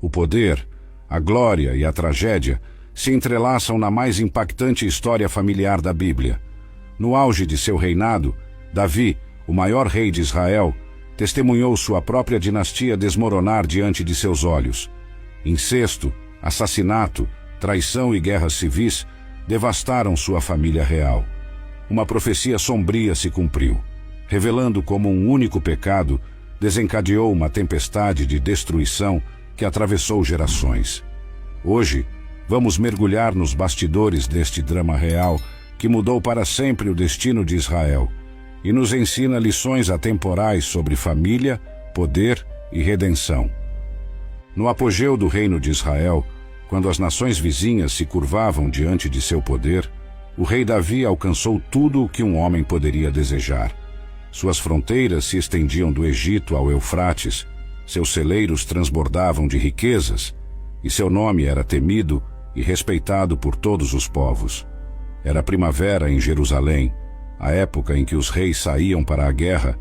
O poder, a glória e a tragédia se entrelaçam na mais impactante história familiar da Bíblia. No auge de seu reinado, Davi, o maior rei de Israel, testemunhou sua própria dinastia desmoronar diante de seus olhos. Incesto, assassinato, traição e guerras civis devastaram sua família real. Uma profecia sombria se cumpriu, revelando como um único pecado desencadeou uma tempestade de destruição que atravessou gerações. Hoje, vamos mergulhar nos bastidores deste drama real que mudou para sempre o destino de Israel e nos ensina lições atemporais sobre família, poder e redenção. No apogeu do reino de Israel, quando as nações vizinhas se curvavam diante de seu poder, o rei Davi alcançou tudo o que um homem poderia desejar. Suas fronteiras se estendiam do Egito ao Eufrates, seus celeiros transbordavam de riquezas, e seu nome era temido e respeitado por todos os povos. Era primavera em Jerusalém, a época em que os reis saíam para a guerra,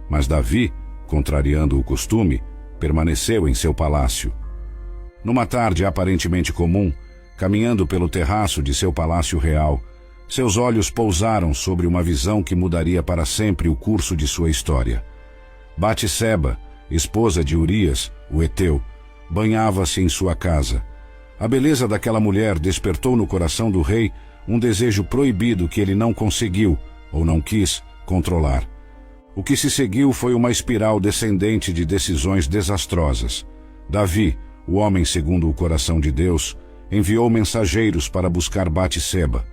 mas Davi, contrariando o costume, permaneceu em seu palácio. Numa tarde aparentemente comum, caminhando pelo terraço de seu palácio real, seus olhos pousaram sobre uma visão que mudaria para sempre o curso de sua história. Batseba, esposa de Urias, o heteu, banhava-se em sua casa. A beleza daquela mulher despertou no coração do rei um desejo proibido que ele não conseguiu, ou não quis, controlar. O que se seguiu foi uma espiral descendente de decisões desastrosas. Davi, o homem segundo o coração de Deus, enviou mensageiros para buscar Batseba.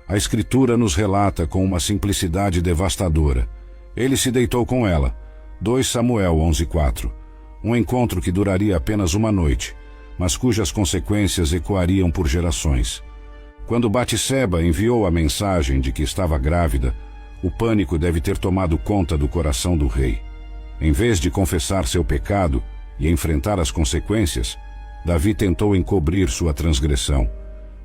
A Escritura nos relata com uma simplicidade devastadora. Ele se deitou com ela. 2 Samuel 11:4. Um encontro que duraria apenas uma noite, mas cujas consequências ecoariam por gerações. Quando Batseba enviou a mensagem de que estava grávida, o pânico deve ter tomado conta do coração do rei. Em vez de confessar seu pecado e enfrentar as consequências, Davi tentou encobrir sua transgressão.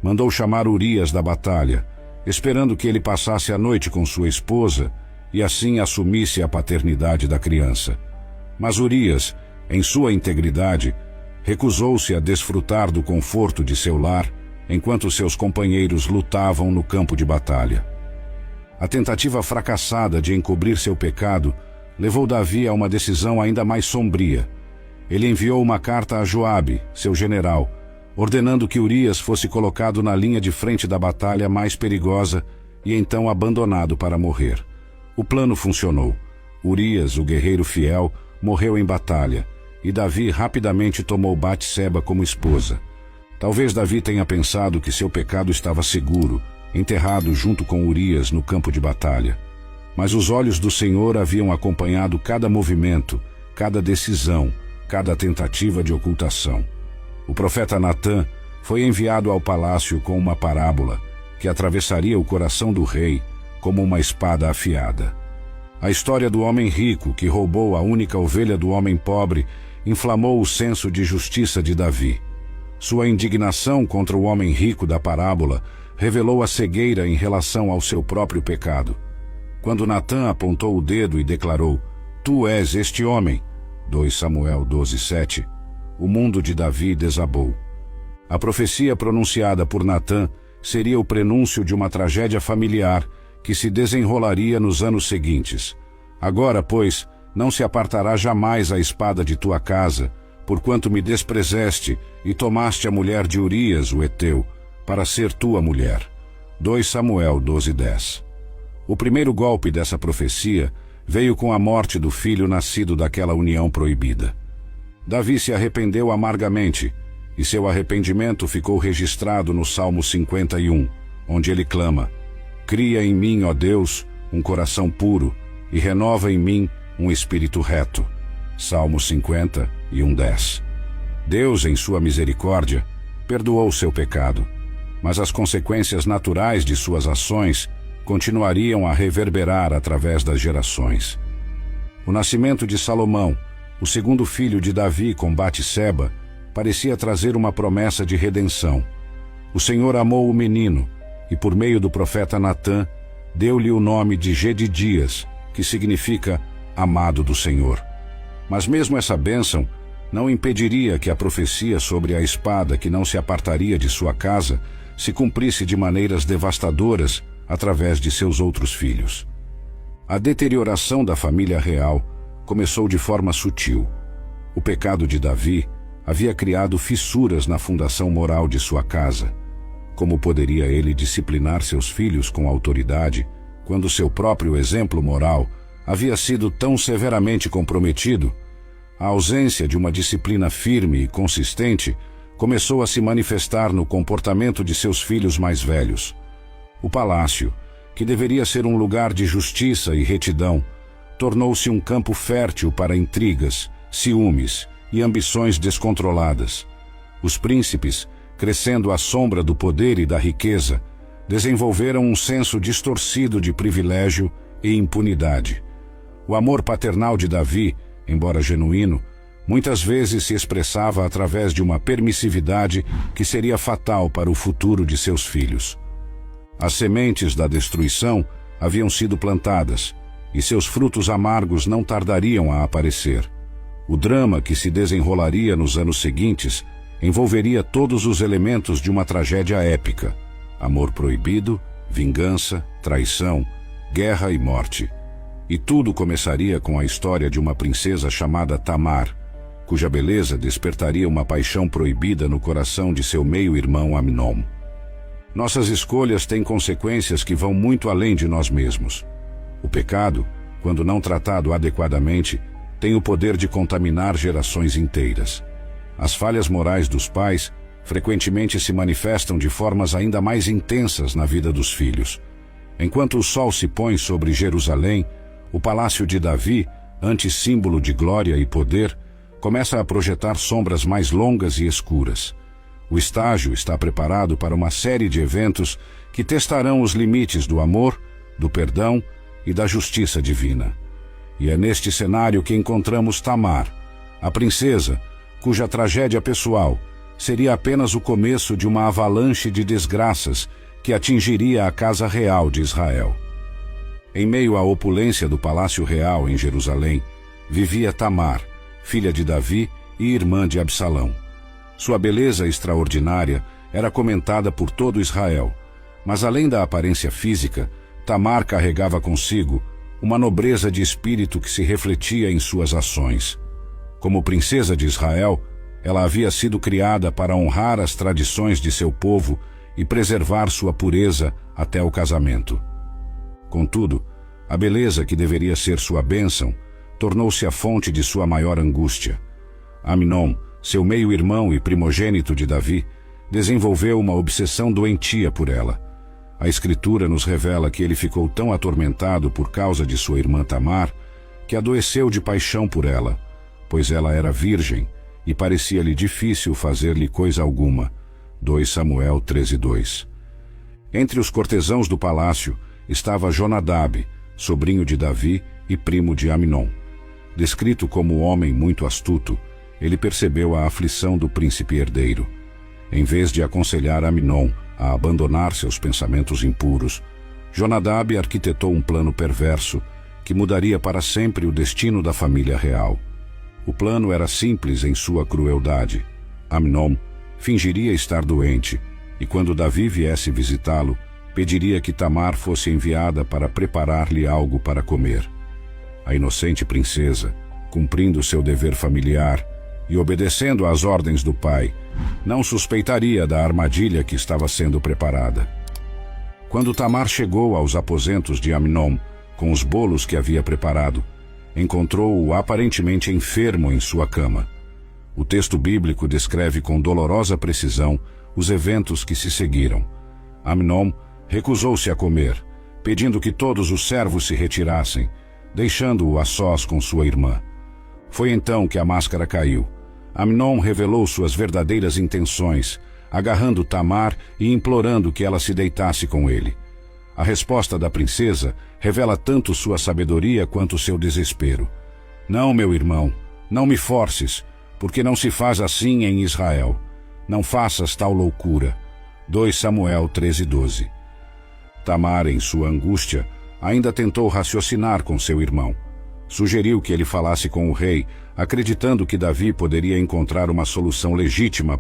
Mandou chamar Urias da batalha, esperando que ele passasse a noite com sua esposa e assim assumisse a paternidade da criança. Mas Urias, em sua integridade, recusou-se a desfrutar do conforto de seu lar enquanto seus companheiros lutavam no campo de batalha. A tentativa fracassada de encobrir seu pecado levou Davi a uma decisão ainda mais sombria. Ele enviou uma carta a Joabe, seu general, ordenando que Urias fosse colocado na linha de frente da batalha mais perigosa e então abandonado para morrer. O plano funcionou. Urias, o guerreiro fiel, morreu em batalha, e Davi rapidamente tomou Batseba como esposa. Talvez Davi tenha pensado que seu pecado estava seguro, enterrado junto com Urias no campo de batalha. Mas os olhos do Senhor haviam acompanhado cada movimento, cada decisão, cada tentativa de ocultação. O profeta Natã foi enviado ao palácio com uma parábola que atravessaria o coração do rei como uma espada afiada. A história do homem rico que roubou a única ovelha do homem pobre inflamou o senso de justiça de Davi. Sua indignação contra o homem rico da parábola revelou a cegueira em relação ao seu próprio pecado. Quando Natã apontou o dedo e declarou: "Tu és este homem", 2 Samuel 12:7, o mundo de Davi desabou. A profecia pronunciada por Natã seria o prenúncio de uma tragédia familiar que se desenrolaria nos anos seguintes. Agora, pois, não se apartará jamais a espada de tua casa, porquanto me desprezaste e tomaste a mulher de Urias, o heteu, para ser tua mulher. 2 Samuel 12:10. O primeiro golpe dessa profecia veio com a morte do filho nascido daquela união proibida. Davi se arrependeu amargamente, e seu arrependimento ficou registrado no Salmo 51, onde ele clama: "Cria em mim, ó Deus, um coração puro, e renova em mim um espírito reto." Salmo 51:10. Deus, em sua misericórdia, perdoou seu pecado, mas as consequências naturais de suas ações continuariam a reverberar através das gerações. O nascimento de Salomão, o segundo filho de Davi com Batseba, parecia trazer uma promessa de redenção. O Senhor amou o menino e, por meio do profeta Natã, deu-lhe o nome de Jedidias, que significa amado do Senhor. Mas mesmo essa bênção não impediria que a profecia sobre a espada que não se apartaria de sua casa se cumprisse de maneiras devastadoras através de seus outros filhos. A deterioração da família real começou de forma sutil. O pecado de Davi havia criado fissuras na fundação moral de sua casa. Como poderia ele disciplinar seus filhos com autoridade, quando seu próprio exemplo moral havia sido tão severamente comprometido? A ausência de uma disciplina firme e consistente começou a se manifestar no comportamento de seus filhos mais velhos. O palácio, que deveria ser um lugar de justiça e retidão, tornou-se um campo fértil para intrigas, ciúmes e ambições descontroladas. Os príncipes, crescendo à sombra do poder e da riqueza, desenvolveram um senso distorcido de privilégio e impunidade. O amor paternal de Davi, embora genuíno, muitas vezes se expressava através de uma permissividade que seria fatal para o futuro de seus filhos. As sementes da destruição haviam sido plantadas, e seus frutos amargos não tardariam a aparecer. O drama que se desenrolaria nos anos seguintes envolveria todos os elementos de uma tragédia épica: amor proibido, vingança, traição, guerra e morte. E tudo começaria com a história de uma princesa chamada Tamar, cuja beleza despertaria uma paixão proibida no coração de seu meio-irmão Amnon. Nossas escolhas têm consequências que vão muito além de nós mesmos. O pecado, quando não tratado adequadamente, tem o poder de contaminar gerações inteiras. As falhas morais dos pais frequentemente se manifestam de formas ainda mais intensas na vida dos filhos. Enquanto o sol se põe sobre Jerusalém, o palácio de Davi, antissímbolo de glória e poder, começa a projetar sombras mais longas e escuras. O estágio está preparado para uma série de eventos que testarão os limites do amor, do perdão e da justiça divina. E é neste cenário que encontramos Tamar, a princesa, cuja tragédia pessoal seria apenas o começo de uma avalanche de desgraças que atingiria a casa real de Israel. Em meio à opulência do palácio real em Jerusalém, vivia Tamar, filha de Davi e irmã de Absalão. Sua beleza extraordinária era comentada por todo Israel, mas além da aparência física, Tamar carregava consigo uma nobreza de espírito que se refletia em suas ações. Como princesa de Israel, ela havia sido criada para honrar as tradições de seu povo e preservar sua pureza até o casamento. Contudo, a beleza que deveria ser sua bênção tornou-se a fonte de sua maior angústia. Amnon, seu meio-irmão e primogênito de Davi, desenvolveu uma obsessão doentia por ela. A Escritura nos revela que ele ficou tão atormentado por causa de sua irmã Tamar que adoeceu de paixão por ela, pois ela era virgem e parecia-lhe difícil fazer-lhe coisa alguma. 2 Samuel 13:2. Entre os cortesãos do palácio estava Jonadab, sobrinho de Davi e primo de Amnon. Descrito como homem muito astuto, ele percebeu a aflição do príncipe herdeiro. Em vez de aconselhar Amnon a abandonar seus pensamentos impuros, Jonadab arquitetou um plano perverso que mudaria para sempre o destino da família real. O plano era simples em sua crueldade. Amnon fingiria estar doente e, quando Davi viesse visitá-lo, pediria que Tamar fosse enviada para preparar-lhe algo para comer. A inocente princesa, cumprindo seu dever familiar e obedecendo às ordens do pai, não suspeitaria da armadilha que estava sendo preparada. Quando Tamar chegou aos aposentos de Amnon com os bolos que havia preparado, encontrou-o aparentemente enfermo em sua cama. O texto bíblico descreve com dolorosa precisão os eventos que se seguiram. Amnon recusou-se a comer, pedindo que todos os servos se retirassem, deixando-o a sós com sua irmã. Foi então que a máscara caiu. Amnon revelou suas verdadeiras intenções, agarrando Tamar e implorando que ela se deitasse com ele. A resposta da princesa revela tanto sua sabedoria quanto seu desespero. Não, meu irmão, não me forces, porque não se faz assim em Israel. Não faças tal loucura. 2 Samuel 13:12. Tamar, em sua angústia, ainda tentou raciocinar com seu irmão. Sugeriu que ele falasse com o rei, acreditando que Davi poderia encontrar uma solução legítima